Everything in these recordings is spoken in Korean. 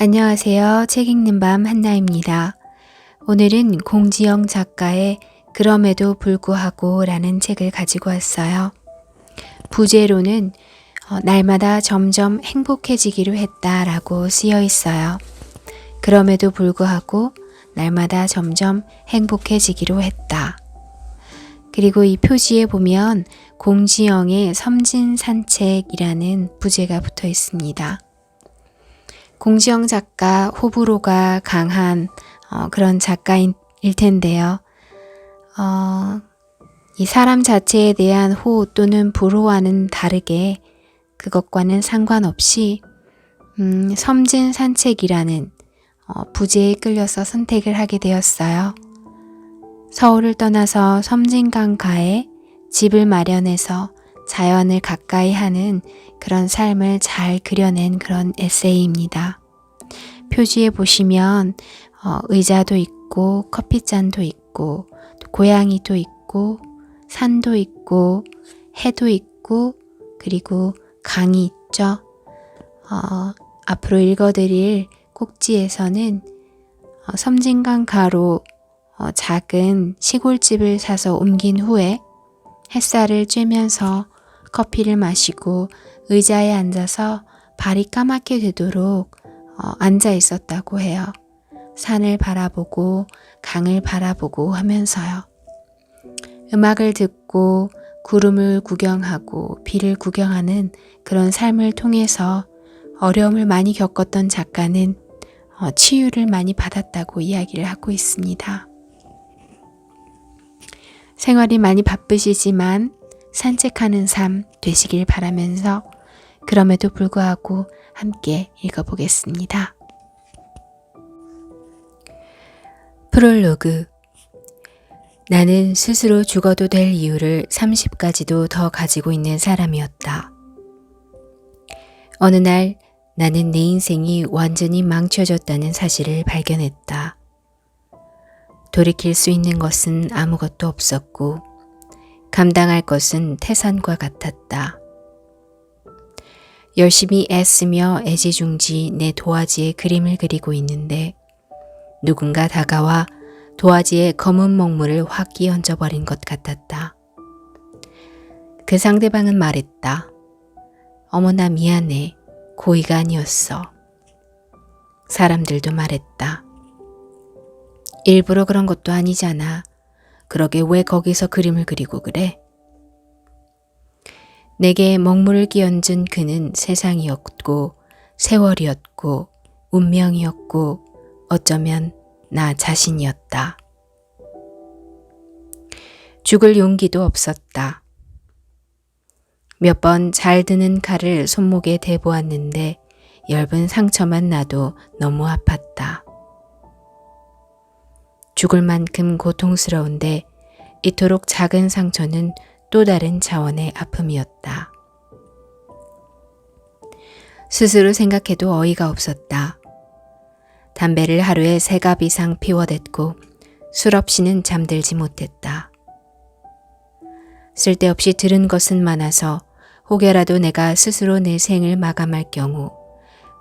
안녕하세요. 책 읽는 밤 한나입니다. 오늘은 공지영 작가의 그럼에도 불구하고 라는 책을 가지고 왔어요. 부제로는 날마다 점점 행복해지기로 했다라고 쓰여 있어요. 그럼에도 불구하고 날마다 점점 행복해지기로 했다. 그리고 이 표지에 보면 공지영의 섬진산책이라는 부제가 붙어 있습니다. 공지영 작가 호불호가 강한 그런 작가일 텐데요. 이 사람 자체에 대한 호 또는 불호와는 다르게 그것과는 상관없이 섬진산책이라는 부제에 끌려서 선택을 하게 되었어요. 서울을 떠나서 섬진강가에 집을 마련해서 자연을 가까이 하는 그런 삶을 잘 그려낸 그런 에세이입니다. 표지에 보시면 의자도 있고 커피잔도 있고 고양이도 있고 산도 있고 해도 있고 그리고 강이 있죠. 앞으로 읽어드릴 꼭지에서는 섬진강가로 작은 시골집을 사서 옮긴 후에 햇살을 쬐면서 커피를 마시고 의자에 앉아서 발이 까맣게 되도록 앉아 있었다고 해요. 산을 바라보고 강을 바라보고 하면서요. 음악을 듣고 구름을 구경하고 비를 구경하는 그런 삶을 통해서 어려움을 많이 겪었던 작가는 치유를 많이 받았다고 이야기를 하고 있습니다. 생활이 많이 바쁘시지만 산책하는 삶 되시길 바라면서 그럼에도 불구하고 함께 읽어보겠습니다. 프롤로그. 나는 스스로 죽어도 될 이유를 30가지도 더 가지고 있는 사람이었다. 어느 날 나는 내 인생이 완전히 망쳐졌다는 사실을 발견했다. 돌이킬 수 있는 것은 아무것도 없었고 감당할 것은 태산과 같았다. 열심히 애쓰며 애지중지 내 도화지에 그림을 그리고 있는데 누군가 다가와 도화지에 검은 먹물을 확 끼얹어버린 것 같았다. 그 상대방은 말했다. 어머나 미안해. 고의가 아니었어. 사람들도 말했다. 일부러 그런 것도 아니잖아. 그러게 왜 거기서 그림을 그리고 그래? 내게 먹물을 끼얹은 그는 세상이었고 세월이었고 운명이었고 어쩌면 나 자신이었다. 죽을 용기도 없었다. 몇 번 잘 드는 칼을 손목에 대보았는데 엷은 상처만 나도 너무 아팠다. 죽을 만큼 고통스러운데 이토록 작은 상처는 또 다른 차원의 아픔이었다. 스스로 생각해도 어이가 없었다. 담배를 하루에 3갑 이상 피워댔고 술 없이는 잠들지 못했다. 쓸데없이 들은 것은 많아서 혹여라도 내가 스스로 내 생을 마감할 경우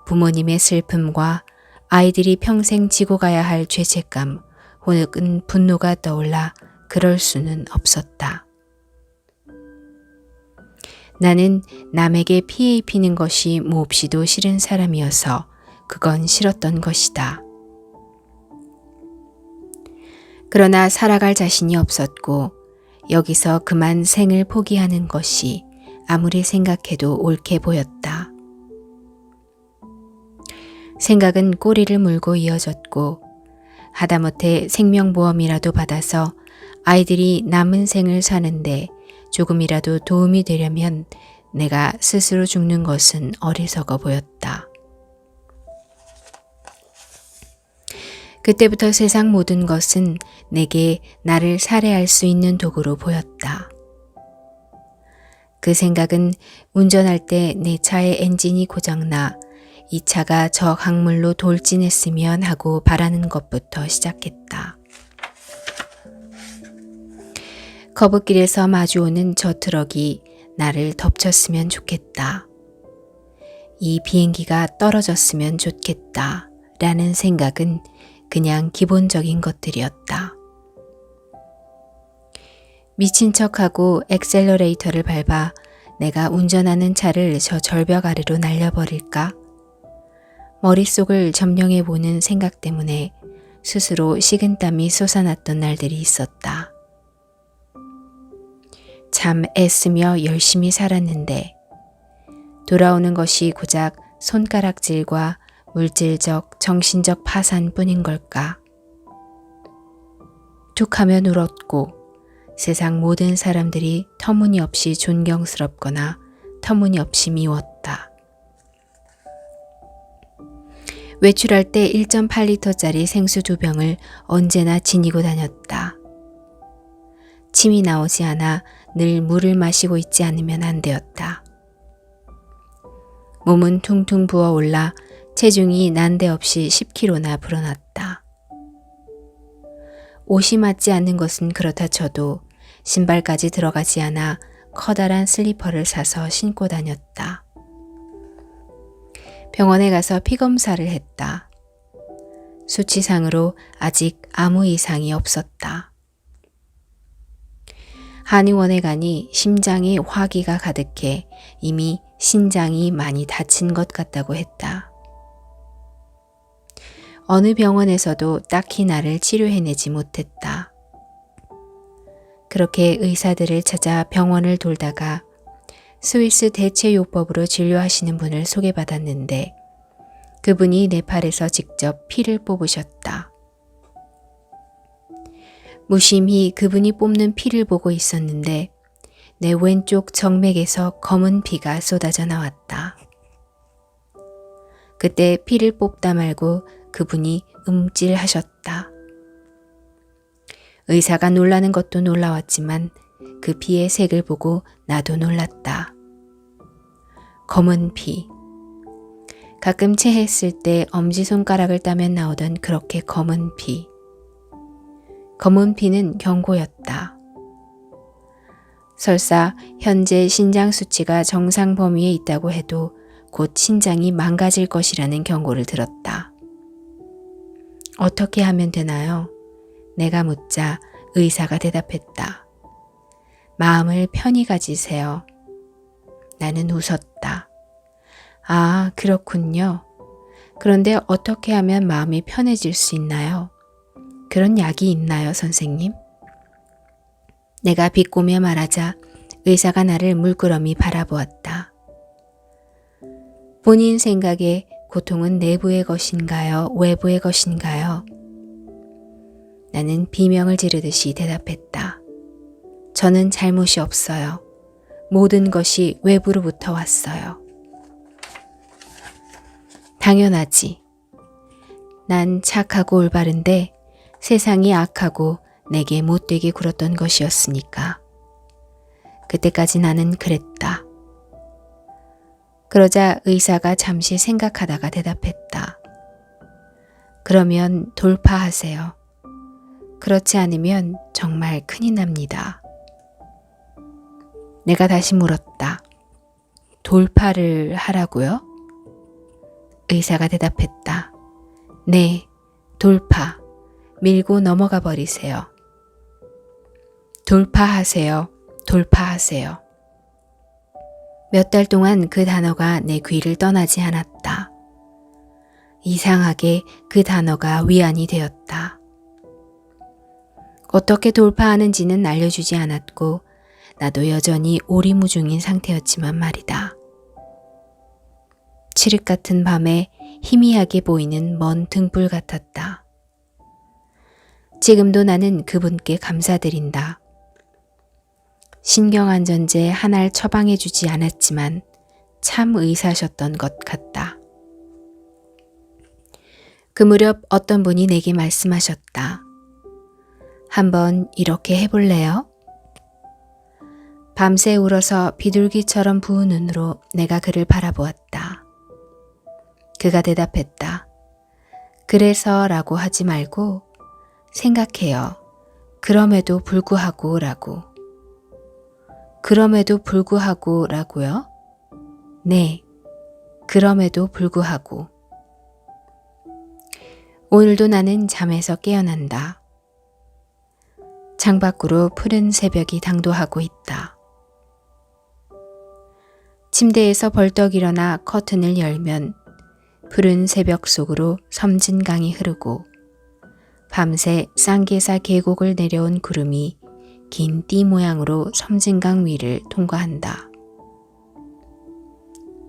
부모님의 슬픔과 아이들이 평생 지고 가야 할 죄책감 혹은 분노가 떠올라 그럴 수는 없었다. 나는 남에게 피해 입히는 것이 몹시도 싫은 사람이어서 그건 싫었던 것이다. 그러나 살아갈 자신이 없었고 여기서 그만 생을 포기하는 것이 아무리 생각해도 옳게 보였다. 생각은 꼬리를 물고 이어졌고 하다못해 생명보험이라도 받아서 아이들이 남은 생을 사는데 조금이라도 도움이 되려면 내가 스스로 죽는 것은 어리석어 보였다. 그때부터 세상 모든 것은 내게 나를 살해할 수 있는 도구로 보였다. 그 생각은 운전할 때 내 차의 엔진이 고장나 이 차가 저 강물로 돌진했으면 하고 바라는 것부터 시작했다. 거북길에서 마주오는 저 트럭이 나를 덮쳤으면 좋겠다. 이 비행기가 떨어졌으면 좋겠다. 라는 생각은 그냥 기본적인 것들이었다. 미친 척하고 엑셀러레이터를 밟아 내가 운전하는 차를 저 절벽 아래로 날려버릴까? 머릿속을 점령해보는 생각 때문에 스스로 식은땀이 솟아났던 날들이 있었다. 참 애쓰며 열심히 살았는데 돌아오는 것이 고작 손가락질과 물질적, 정신적 파산뿐인 걸까? 툭하면 울었고 세상 모든 사람들이 터무니없이 존경스럽거나 터무니없이 미웠다. 외출할 때 1.8리터짜리 생수 2병을 언제나 지니고 다녔다. 침이 나오지 않아 늘 물을 마시고 있지 않으면 안 되었다. 몸은 퉁퉁 부어올라 체중이 난데없이 10kg나 불어났다. 옷이 맞지 않는 것은 그렇다 쳐도 신발까지 들어가지 않아 커다란 슬리퍼를 사서 신고 다녔다. 병원에 가서 피검사를 했다. 수치상으로 아직 아무 이상이 없었다. 한의원에 가니 심장에 화기가 가득해 이미 신장이 많이 다친 것 같다고 했다. 어느 병원에서도 딱히 나를 치료해내지 못했다. 그렇게 의사들을 찾아 병원을 돌다가 스위스 대체요법으로 진료하시는 분을 소개받았는데 그분이 내 팔에서 직접 피를 뽑으셨다. 무심히 그분이 뽑는 피를 보고 있었는데 내 왼쪽 정맥에서 검은 피가 쏟아져 나왔다. 그때 피를 뽑다 말고 그분이 움찔하셨다. 의사가 놀라는 것도 놀라웠지만 그 피의 색을 보고 나도 놀랐다. 검은 피. 가끔 체했을 때 엄지손가락을 따면 나오던 그렇게 검은 피. 검은 피는 경고였다. 설사 현재 신장 수치가 정상 범위에 있다고 해도 곧 신장이 망가질 것이라는 경고를 들었다. 어떻게 하면 되나요? 내가 묻자 의사가 대답했다. 마음을 편히 가지세요. 나는 웃었다. 아, 그렇군요. 그런데 어떻게 하면 마음이 편해질 수 있나요? 그런 약이 있나요, 선생님? 내가 비꼬며 말하자 의사가 나를 물끄러미 바라보았다. 본인 생각에 고통은 내부의 것인가요? 외부의 것인가요? 나는 비명을 지르듯이 대답했다. 저는 잘못이 없어요. 모든 것이 외부로부터 왔어요. 당연하지. 난 착하고 올바른데 세상이 악하고 내게 못되게 굴었던 것이었으니까. 그때까지 나는 그랬다. 그러자 의사가 잠시 생각하다가 대답했다. 그러면 돌파하세요. 그렇지 않으면 정말 큰일 납니다. 내가 다시 물었다. 돌파를 하라고요? 의사가 대답했다. 네, 돌파. 밀고 넘어가 버리세요. 돌파하세요. 돌파하세요. 몇 달 동안 그 단어가 내 귀를 떠나지 않았다. 이상하게 그 단어가 위안이 되었다. 어떻게 돌파하는지는 알려주지 않았고 나도 여전히 오리무중인 상태였지만 말이다. 칠흑 같은 밤에 희미하게 보이는 먼 등불 같았다. 지금도 나는 그분께 감사드린다. 신경안전제 하나를 처방해 주지 않았지만 참 의사셨던 것 같다. 그 무렵 어떤 분이 내게 말씀하셨다. 한번 이렇게 해볼래요? 밤새 울어서 비둘기처럼 부은 눈으로 내가 그를 바라보았다. 그가 대답했다. 그래서 라고 하지 말고 생각해요. 그럼에도 불구하고 라고. 그럼에도 불구하고 라고요? 네, 그럼에도 불구하고. 오늘도 나는 잠에서 깨어난다. 창밖으로 푸른 새벽이 당도하고 있다. 침대에서 벌떡 일어나 커튼을 열면 푸른 새벽 속으로 섬진강이 흐르고 밤새 쌍계사 계곡을 내려온 구름이 긴 띠 모양으로 섬진강 위를 통과한다.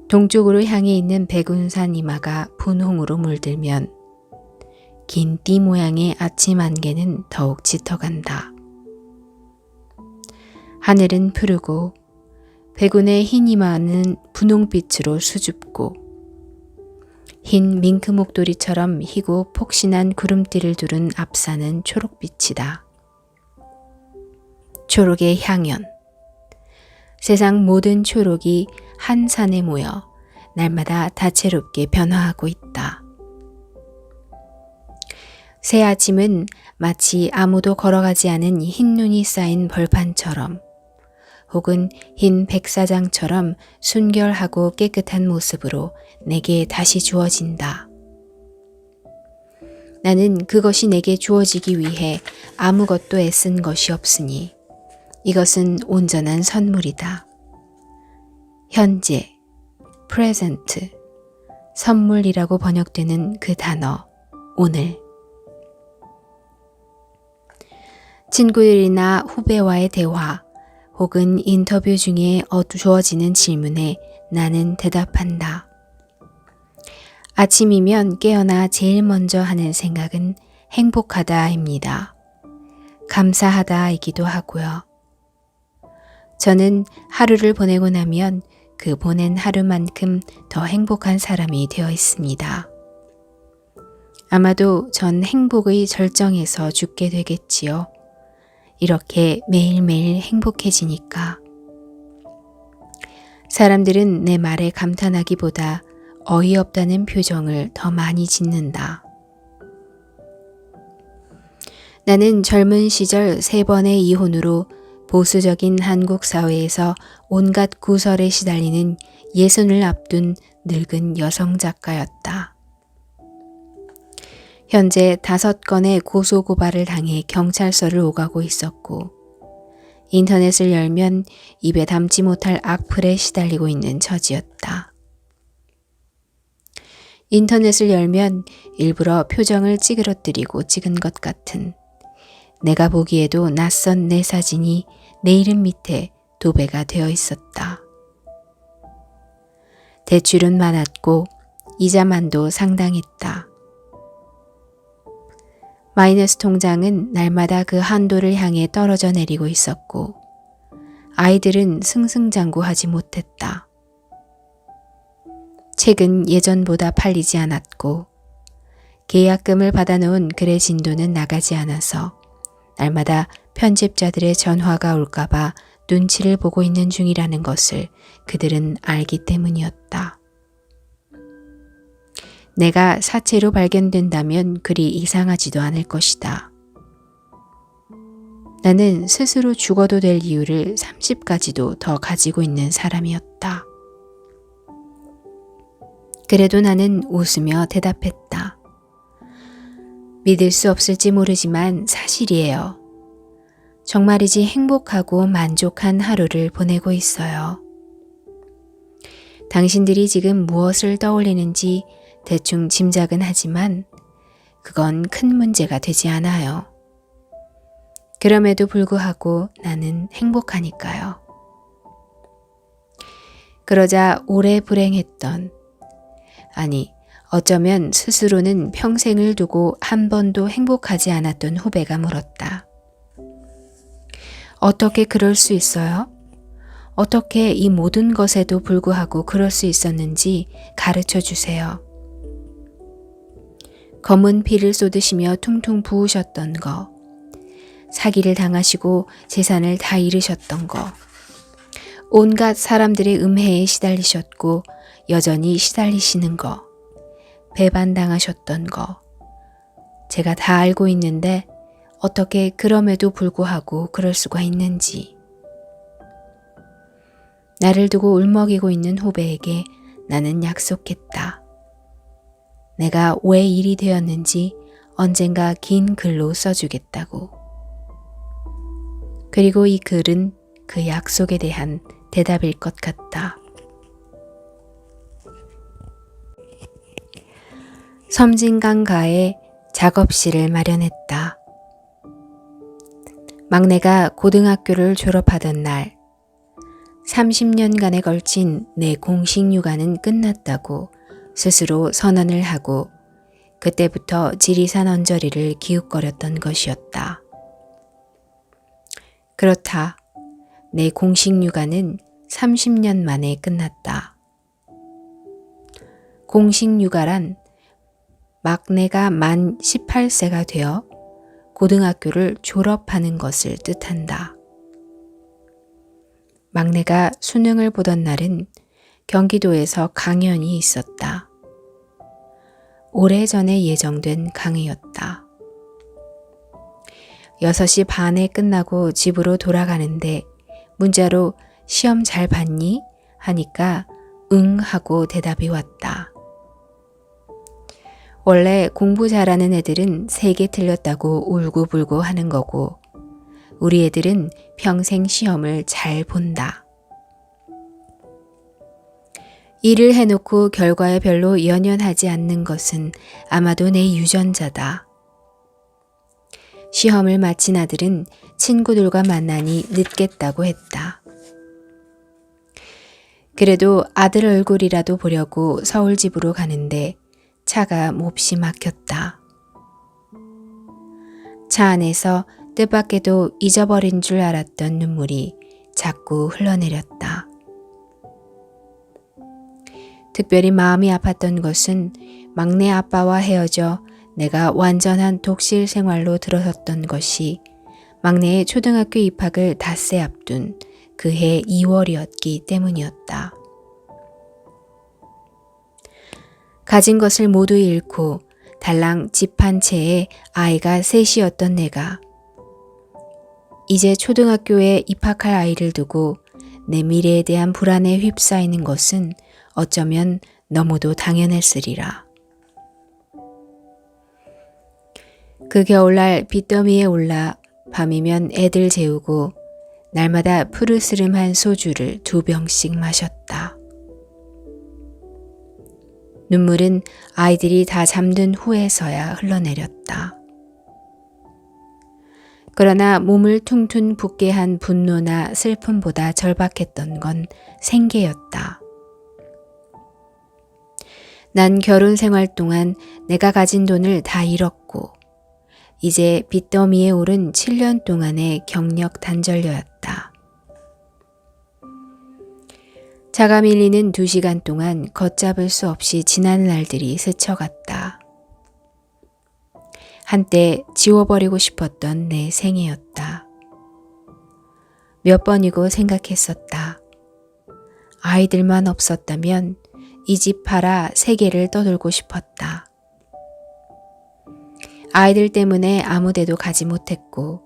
동쪽으로 향해 있는 백운산 이마가 분홍으로 물들면 긴 띠 모양의 아침 안개는 더욱 짙어간다. 하늘은 푸르고 백운의 흰 이마는 분홍빛으로 수줍고 흰 밍크 목도리처럼 희고 폭신한 구름띠를 두른 앞산은 초록빛이다. 초록의 향연. 세상 모든 초록이 한 산에 모여 날마다 다채롭게 변화하고 있다. 새 아침은 마치 아무도 걸어가지 않은 흰 눈이 쌓인 벌판처럼 혹은 흰 백사장처럼 순결하고 깨끗한 모습으로 내게 다시 주어진다. 나는 그것이 내게 주어지기 위해 아무것도 애쓴 것이 없으니 이것은 온전한 선물이다. 현재, present, 선물이라고 번역되는 그 단어, 오늘. 친구들이나 후배와의 대화 혹은 인터뷰 중에 주어지는 질문에 나는 대답한다. 아침이면 깨어나 제일 먼저 하는 생각은 행복하다입니다. 감사하다이기도 하고요. 저는 하루를 보내고 나면 그 보낸 하루만큼 더 행복한 사람이 되어 있습니다. 아마도 전 행복의 절정에서 죽게 되겠지요. 이렇게 매일매일 행복해지니까. 사람들은 내 말에 감탄하기보다 어이없다는 표정을 더 많이 짓는다. 나는 젊은 시절 3번의 이혼으로 보수적인 한국 사회에서 온갖 구설에 시달리는 60을 앞둔 늙은 여성 작가였다. 현재 5건의 고소고발을 당해 경찰서를 오가고 있었고 인터넷을 열면 입에 담지 못할 악플에 시달리고 있는 처지였다. 인터넷을 열면 일부러 표정을 찌그러뜨리고 찍은 것 같은 내가 보기에도 낯선 내 사진이 내 이름 밑에 도배가 되어 있었다. 대출은 많았고 이자만도 상당했다. 마이너스 통장은 날마다 그 한도를 향해 떨어져 내리고 있었고 아이들은 승승장구하지 못했다. 책은 예전보다 팔리지 않았고 계약금을 받아놓은 글의 진도는 나가지 않아서 날마다 편집자들의 전화가 올까봐 눈치를 보고 있는 중이라는 것을 그들은 알기 때문이었다. 내가 사체로 발견된다면 그리 이상하지도 않을 것이다. 나는 스스로 죽어도 될 이유를 30가지도 더 가지고 있는 사람이었다. 그래도 나는 웃으며 대답했다. 믿을 수 없을지 모르지만 사실이에요. 정말이지 행복하고 만족한 하루를 보내고 있어요. 당신들이 지금 무엇을 떠올리는지 대충 짐작은 하지만 그건 큰 문제가 되지 않아요. 그럼에도 불구하고 나는 행복하니까요. 그러자 오래 불행했던, 아니 어쩌면 스스로는 평생을 두고 한 번도 행복하지 않았던 후배가 물었다. 어떻게 그럴 수 있어요? 어떻게 이 모든 것에도 불구하고 그럴 수 있었는지 가르쳐 주세요. 검은 피를 쏟으시며 퉁퉁 부으셨던 거, 사기를 당하시고 재산을 다 잃으셨던 거, 온갖 사람들의 음해에 시달리셨고 여전히 시달리시는 거, 배반당하셨던 거, 제가 다 알고 있는데 어떻게 그럼에도 불구하고 그럴 수가 있는지. 나를 두고 울먹이고 있는 후배에게 나는 약속했다. 내가 왜 일이 되었는지 언젠가 긴 글로 써주겠다고. 그리고 이 글은 그 약속에 대한 대답일 것 같다. 섬진강가에 작업실을 마련했다. 막내가 고등학교를 졸업하던 날 30년간에 걸친 내 공식 육아는 끝났다고 스스로 선언을 하고 그때부터 지리산 언저리를 기웃거렸던 것이었다. 그렇다. 내 공식 육아는 30년 만에 끝났다. 공식 육아란 막내가 만 18세가 되어 고등학교를 졸업하는 것을 뜻한다. 막내가 수능을 보던 날은 경기도에서 강연이 있었다. 오래전에 예정된 강의였다. 6시 반에 끝나고 집으로 돌아가는데 문자로 시험 잘 봤니? 하니까 응 하고 대답이 왔다. 원래 공부 잘하는 애들은 3개 틀렸다고 울고불고 하는 거고 우리 애들은 평생 시험을 잘 본다. 일을 해놓고 결과에 별로 연연하지 않는 것은 아마도 내 유전자다. 시험을 마친 아들은 친구들과 만나니 늦겠다고 했다. 그래도 아들 얼굴이라도 보려고 서울 집으로 가는데 차가 몹시 막혔다. 차 안에서 뜻밖에도 잊어버린 줄 알았던 눈물이 자꾸 흘러내렸다. 특별히 마음이 아팠던 것은 막내 아빠와 헤어져 내가 완전한 독실 생활로 들어섰던 것이 막내의 초등학교 입학을 닷새 앞둔 그해 2월이었기 때문이었다. 가진 것을 모두 잃고 달랑 집 한 채에 아이가 셋이었던 내가 이제 초등학교에 입학할 아이를 두고 내 미래에 대한 불안에 휩싸이는 것은 어쩌면 너무도 당연했으리라. 그 겨울날 빚더미에 올라 밤이면 애들 재우고 날마다 푸르스름한 소주를 2병씩 마셨다. 눈물은 아이들이 다 잠든 후에서야 흘러내렸다. 그러나 몸을 퉁퉁 붓게 한 분노나 슬픔보다 절박했던 건 생계였다. 난 결혼 생활 동안 내가 가진 돈을 다 잃었고 이제 빚더미에 오른 7년 동안의 경력 단절녀였다. 차가 밀리는 2시간 동안 걷잡을 수 없이 지난 날들이 스쳐갔다. 한때 지워버리고 싶었던 내 생애였다. 몇 번이고 생각했었다. 아이들만 없었다면 이 집 팔아 세계를 떠돌고 싶었다. 아이들 때문에 아무 데도 가지 못했고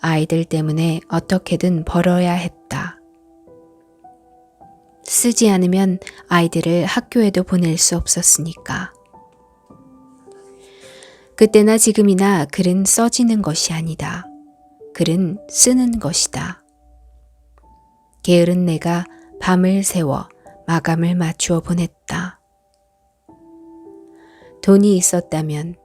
아이들 때문에 어떻게든 벌어야 했다. 쓰지 않으면 아이들을 학교에도 보낼 수 없었으니까. 그때나 지금이나 글은 써지는 것이 아니다. 글은 쓰는 것이다. 게으른 내가 밤을 새워 마감을 맞추어 보냈다. 돈이 있었다면,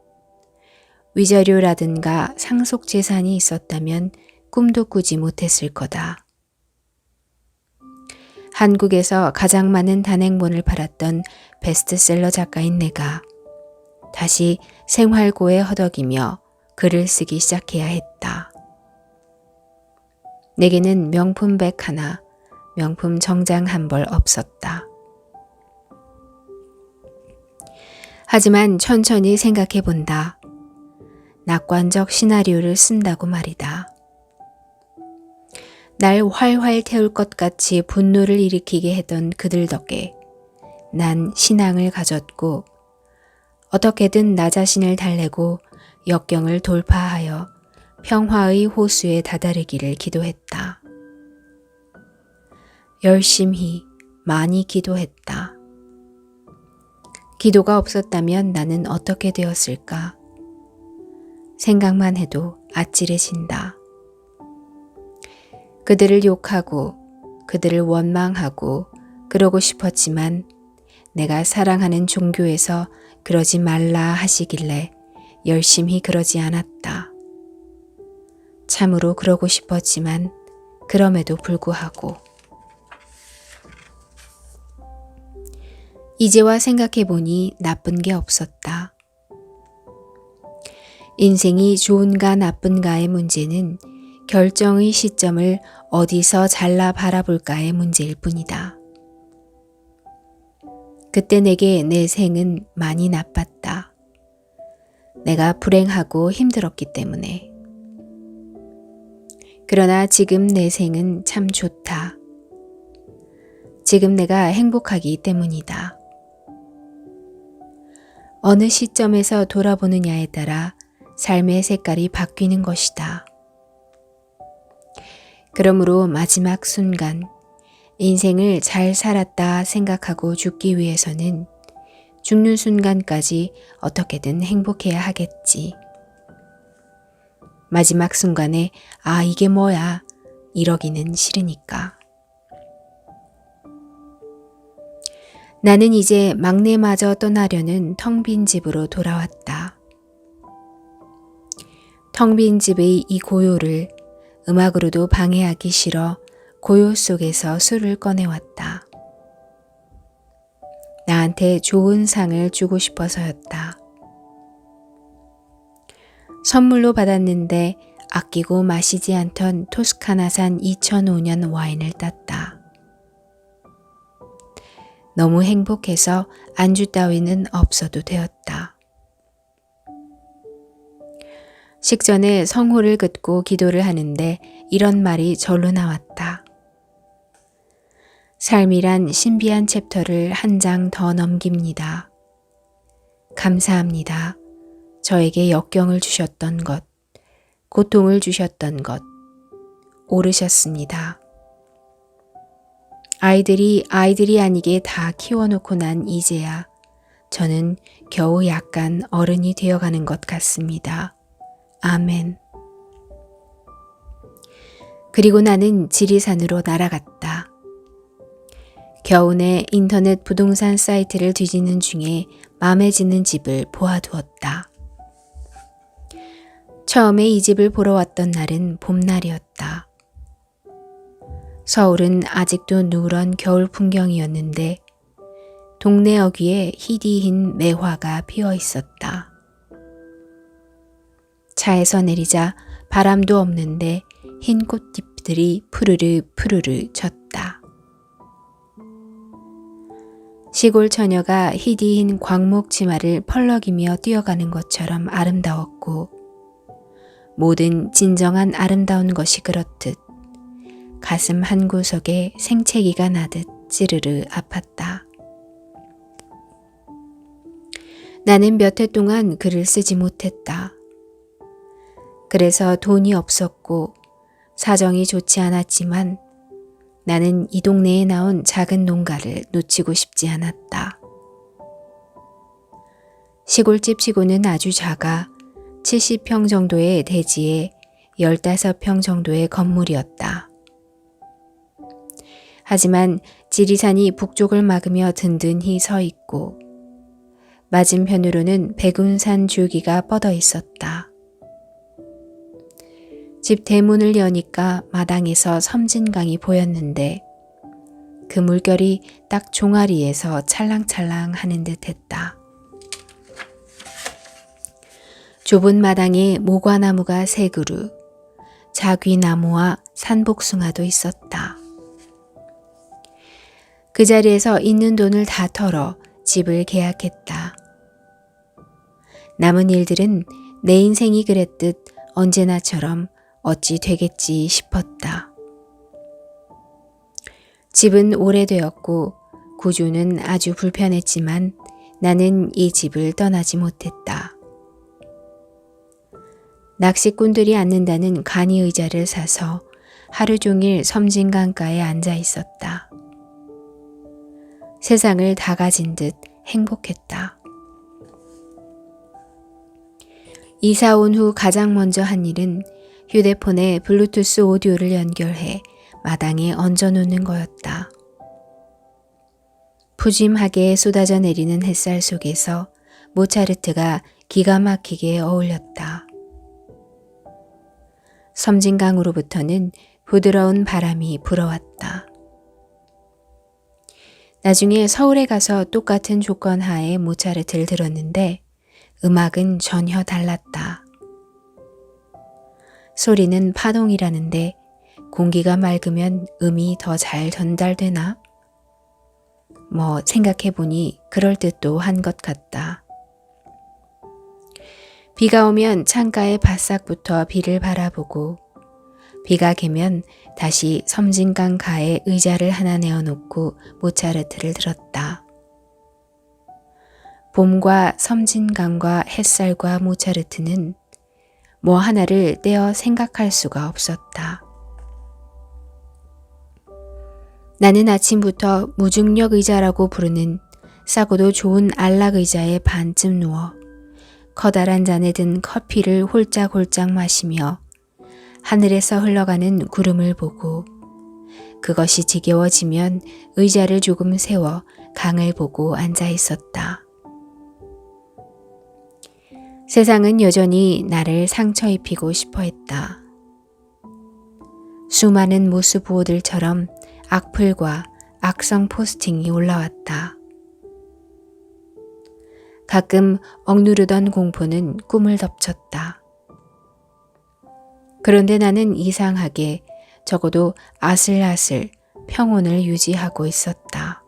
위자료라든가 상속재산이 있었다면 꿈도 꾸지 못했을 거다. 한국에서 가장 많은 단행본을 팔았던 베스트셀러 작가인 내가 다시 생활고에 허덕이며 글을 쓰기 시작해야 했다. 내게는 명품백 하나, 명품 정장 한 벌 없었다. 하지만 천천히 생각해 본다. 낙관적 시나리오를 쓴다고 말이다. 날 활활 태울 것 같이 분노를 일으키게 했던 그들 덕에 난 신앙을 가졌고 어떻게든 나 자신을 달래고 역경을 돌파하여 평화의 호수에 다다르기를 기도했다. 열심히 많이 기도했다. 기도가 없었다면 나는 어떻게 되었을까? 생각만 해도 아찔해진다. 그들을 욕하고 그들을 원망하고 그러고 싶었지만 내가 사랑하는 종교에서 그러지 말라 하시길래 열심히 그러지 않았다. 참으로 그러고 싶었지만 그럼에도 불구하고 이제와 생각해보니 나쁜 게 없었다. 인생이 좋은가 나쁜가의 문제는 결정의 시점을 어디서 잘라 바라볼까의 문제일 뿐이다. 그때 내게 내 생은 많이 나빴다. 내가 불행하고 힘들었기 때문에. 그러나 지금 내 생은 참 좋다. 지금 내가 행복하기 때문이다. 어느 시점에서 돌아보느냐에 따라 삶의 색깔이 바뀌는 것이다. 그러므로 마지막 순간 인생을 잘 살았다 생각하고 죽기 위해서는 죽는 순간까지 어떻게든 행복해야 하겠지. 마지막 순간에 아 이게 뭐야 이러기는 싫으니까. 나는 이제 막내마저 떠나려는 텅 빈 집으로 돌아왔다. 텅 빈 집의 이 고요를 음악으로도 방해하기 싫어 고요 속에서 술을 꺼내왔다. 나한테 좋은 상을 주고 싶어서였다. 선물로 받았는데 아끼고 마시지 않던 토스카나산 2005년 와인을 땄다. 너무 행복해서 안주 따위는 없어도 되었다. 식전에 성호를 긋고 기도를 하는데 이런 말이 절로 나왔다. 삶이란 신비한 챕터를 한 장 더 넘깁니다. 감사합니다. 저에게 역경을 주셨던 것, 고통을 주셨던 것, 오르셨습니다. 아이들이 아니게 다 키워놓고 난 이제야 저는 겨우 약간 어른이 되어가는 것 같습니다. 아멘. 그리고 나는 지리산으로 날아갔다. 겨우내 인터넷 부동산 사이트를 뒤지는 중에 마음에 드는 집을 보아두었다. 처음에 이 집을 보러 왔던 날은 봄날이었다. 서울은 아직도 누런 겨울 풍경이었는데 동네 어귀에 희디흰 매화가 피어 있었다. 차에서 내리자 바람도 없는데 흰 꽃잎들이 푸르르 푸르르 졌다. 시골 처녀가 희디흰 광목 치마를 펄럭이며 뛰어가는 것처럼 아름다웠고 모든 진정한 아름다운 것이 그렇듯 가슴 한구석에 생채기가 나듯 찌르르 아팠다. 나는 몇 해 동안 글을 쓰지 못했다. 그래서 돈이 없었고 사정이 좋지 않았지만 나는 이 동네에 나온 작은 농가를 놓치고 싶지 않았다. 시골집 치고는 아주 작아 70평 정도의 대지에 15평 정도의 건물이었다. 하지만 지리산이 북쪽을 막으며 든든히 서 있고 맞은편으로는 백운산 줄기가 뻗어 있었다. 집 대문을 여니까 마당에서 섬진강이 보였는데 그 물결이 딱 종아리에서 찰랑찰랑 하는 듯 했다. 좁은 마당에 모과나무가 3그루, 자귀나무와 산복숭아도 있었다. 그 자리에서 있는 돈을 다 털어 집을 계약했다. 남은 일들은 내 인생이 그랬듯 언제나처럼 어찌 되겠지 싶었다. 집은 오래되었고 구조는 아주 불편했지만 나는 이 집을 떠나지 못했다. 낚시꾼들이 앉는다는 간이 의자를 사서 하루 종일 섬진강가에 앉아 있었다. 세상을 다 가진 듯 행복했다. 이사 온 후 가장 먼저 한 일은 휴대폰에 블루투스 오디오를 연결해 마당에 얹어놓는 거였다. 푸짐하게 쏟아져 내리는 햇살 속에서 모차르트가 기가 막히게 어울렸다. 섬진강으로부터는 부드러운 바람이 불어왔다. 나중에 서울에 가서 똑같은 조건 하에 모차르트를 들었는데 음악은 전혀 달랐다. 소리는 파동이라는데 공기가 맑으면 음이 더 잘 전달되나? 생각해보니 그럴 듯도 한 것 같다. 비가 오면 창가에 바싹부터 비를 바라보고 비가 개면 다시 섬진강 가에 의자를 하나 내어놓고 모차르트를 들었다. 봄과 섬진강과 햇살과 모차르트는 뭐 하나를 떼어 생각할 수가 없었다. 나는 아침부터 무중력 의자라고 부르는 싸고도 좋은 안락 의자에 반쯤 누워 커다란 잔에 든 커피를 홀짝홀짝 마시며 하늘에서 흘러가는 구름을 보고 그것이 지겨워지면 의자를 조금 세워 강을 보고 앉아 있었다. 세상은 여전히 나를 상처 입히고 싶어 했다. 수많은 모스부호들처럼 악플과 악성 포스팅이 올라왔다. 가끔 억누르던 공포는 꿈을 덮쳤다. 그런데 나는 이상하게 적어도 아슬아슬 평온을 유지하고 있었다.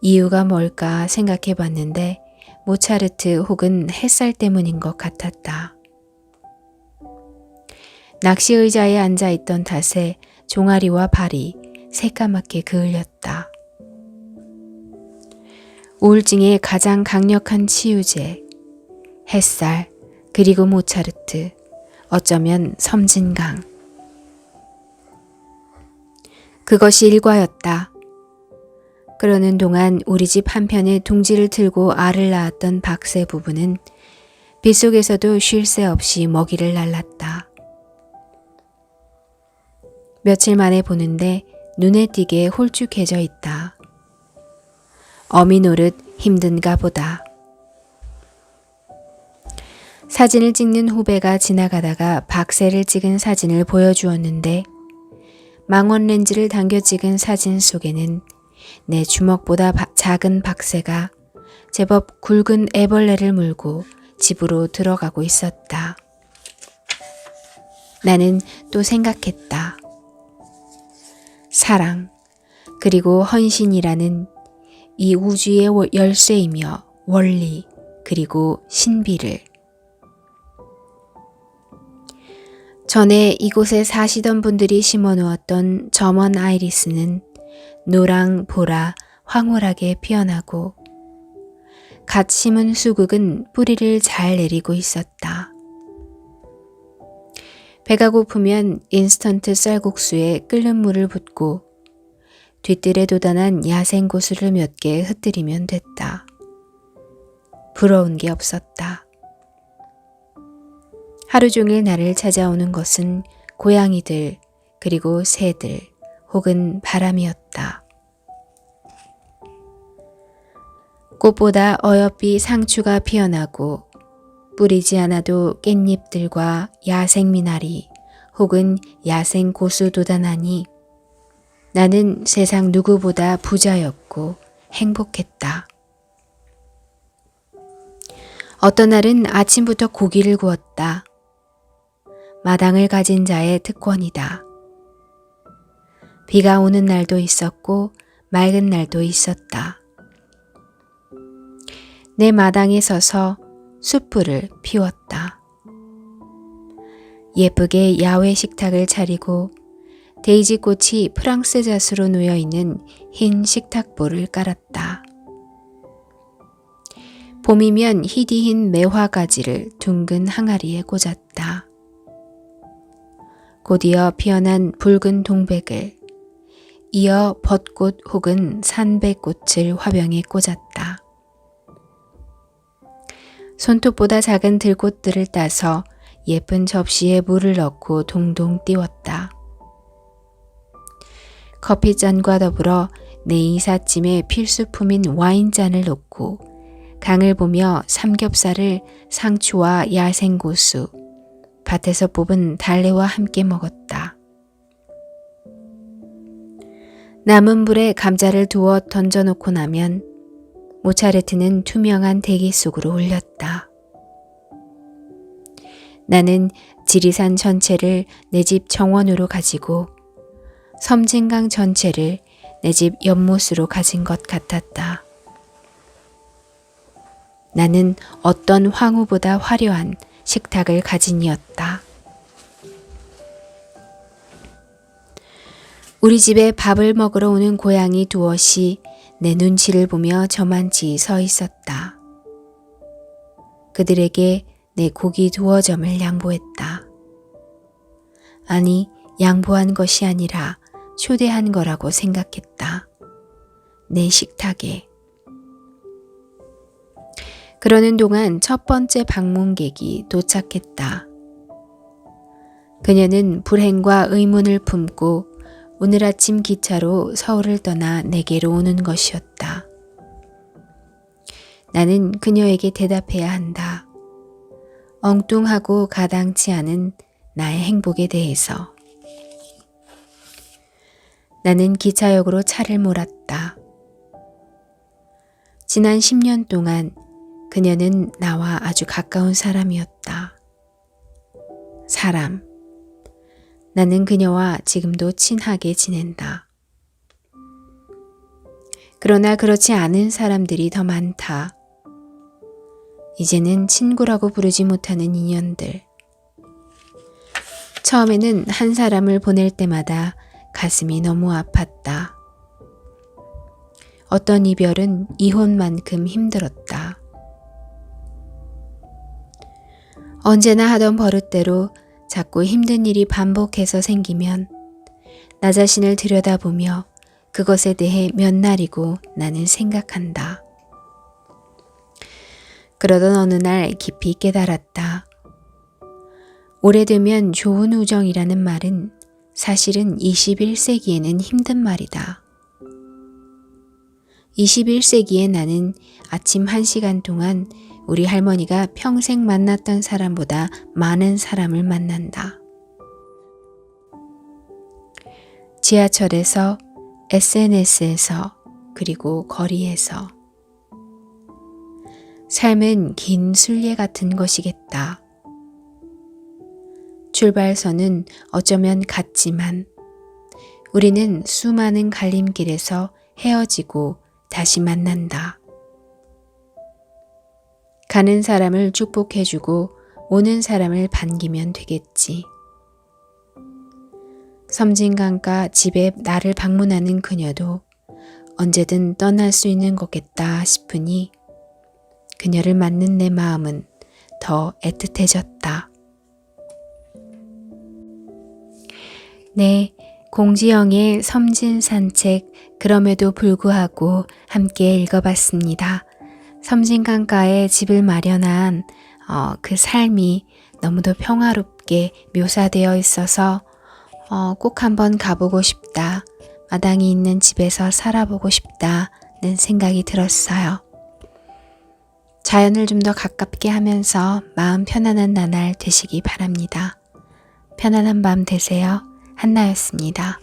이유가 뭘까 생각해 봤는데 모차르트 혹은 햇살 때문인 것 같았다. 낚시 의자에 앉아 있던 탓에 종아리와 발이 새까맣게 그을렸다. 우울증의 가장 강력한 치유제, 햇살, 그리고 모차르트, 어쩌면 섬진강. 그것이 일과였다. 그러는 동안 우리 집 한편에 둥지를 틀고 알을 낳았던 박새 부부는 빗속에서도 쉴 새 없이 먹이를 날랐다. 며칠 만에 보는데 눈에 띄게 홀쭉해져 있다. 어미 노릇 힘든가 보다. 사진을 찍는 후배가 지나가다가 박새를 찍은 사진을 보여주었는데 망원 렌즈를 당겨 찍은 사진 속에는 내 주먹보다 작은 박새가 제법 굵은 애벌레를 물고 집으로 들어가고 있었다. 나는 또 생각했다. 사랑, 그리고 헌신이라는 이 우주의 열쇠이며 원리, 그리고 신비를. 전에 이곳에 사시던 분들이 심어놓았던 점원 아이리스는 노랑, 보라, 황홀하게 피어나고 갓 심은 수국은 뿌리를 잘 내리고 있었다. 배가 고프면 인스턴트 쌀국수에 끓는 물을 붓고 뒤뜰에 돋아난 야생고수를 몇 개 흩뜨리면 됐다. 부러운 게 없었다. 하루 종일 나를 찾아오는 것은 고양이들, 그리고 새들, 혹은 바람이었다. 꽃보다 어여삐 상추가 피어나고 뿌리지 않아도 깻잎들과 야생 미나리 혹은 야생 고수 돋아나니 나는 세상 누구보다 부자였고 행복했다. 어떤 날은 아침부터 고기를 구웠다. 마당을 가진 자의 특권이다. 비가 오는 날도 있었고 맑은 날도 있었다. 내 마당에 서서 숯불을 피웠다. 예쁘게 야외 식탁을 차리고 데이지꽃이 프랑스 잣으로 놓여있는 흰 식탁보를 깔았다. 봄이면 희디 흰 매화가지를 둥근 항아리에 꽂았다. 곧이어 피어난 붉은 동백을 이어 벚꽃 혹은 산배꽃을 화병에 꽂았다. 손톱보다 작은 들꽃들을 따서 예쁜 접시에 물을 넣고 동동 띄웠다. 커피잔과 더불어 내 이삿짐에 필수품인 와인잔을 놓고 강을 보며 삼겹살을 상추와 야생고수, 밭에서 뽑은 달래와 함께 먹었다. 남은 불에 감자를 두어 던져놓고 나면 모차르트는 투명한 대기 속으로 올렸다. 나는 지리산 전체를 내 집 정원으로 가지고 섬진강 전체를 내 집 연못으로 가진 것 같았다. 나는 어떤 황후보다 화려한 식탁을 가진 이었다. 우리 집에 밥을 먹으러 오는 고양이 두엇이 내 눈치를 보며 저만치 서 있었다. 그들에게 내 고기 두어 점을 양보했다. 아니, 양보한 것이 아니라 초대한 거라고 생각했다. 내 식탁에. 그러는 동안 첫 번째 방문객이 도착했다. 그녀는 불행과 의문을 품고 오늘 아침 기차로 서울을 떠나 내게로 오는 것이었다. 나는 그녀에게 대답해야 한다. 엉뚱하고 가당치 않은 나의 행복에 대해서. 나는 기차역으로 차를 몰았다. 지난 10년 동안 그녀는 나와 아주 가까운 사람이었다. 사람. 나는 그녀와 지금도 친하게 지낸다. 그러나 그렇지 않은 사람들이 더 많다. 이제는 친구라고 부르지 못하는 인연들. 처음에는 한 사람을 보낼 때마다 가슴이 너무 아팠다. 어떤 이별은 이혼만큼 힘들었다. 언제나 하던 버릇대로 자꾸 힘든 일이 반복해서 생기면 나 자신을 들여다보며 그것에 대해 몇 날이고 나는 생각한다. 그러던 어느 날 깊이 깨달았다. 오래되면 좋은 우정이라는 말은 사실은 21세기에는 힘든 말이다. 21세기에 나는 아침 1시간 동안 우리 할머니가 평생 만났던 사람보다 많은 사람을 만난다. 지하철에서, SNS에서, 그리고 거리에서. 삶은 긴 순례 같은 것이겠다. 출발선은 어쩌면 같지만 우리는 수많은 갈림길에서 헤어지고 다시 만난다. 가는 사람을 축복해주고 오는 사람을 반기면 되겠지. 섬진강가 집에 나를 방문하는 그녀도 언제든 떠날 수 있는 거겠다 싶으니 그녀를 맞는 내 마음은 더 애틋해졌다. 네, 공지영의 섬진 산책 그럼에도 불구하고 함께 읽어봤습니다. 섬진강가에 집을 마련한 그 삶이 너무도 평화롭게 묘사되어 있어서 꼭 한번 가보고 싶다. 마당이 있는 집에서 살아보고 싶다는 생각이 들었어요. 자연을 좀 더 가깝게 하면서 마음 편안한 나날 되시기 바랍니다. 편안한 밤 되세요. 한나였습니다.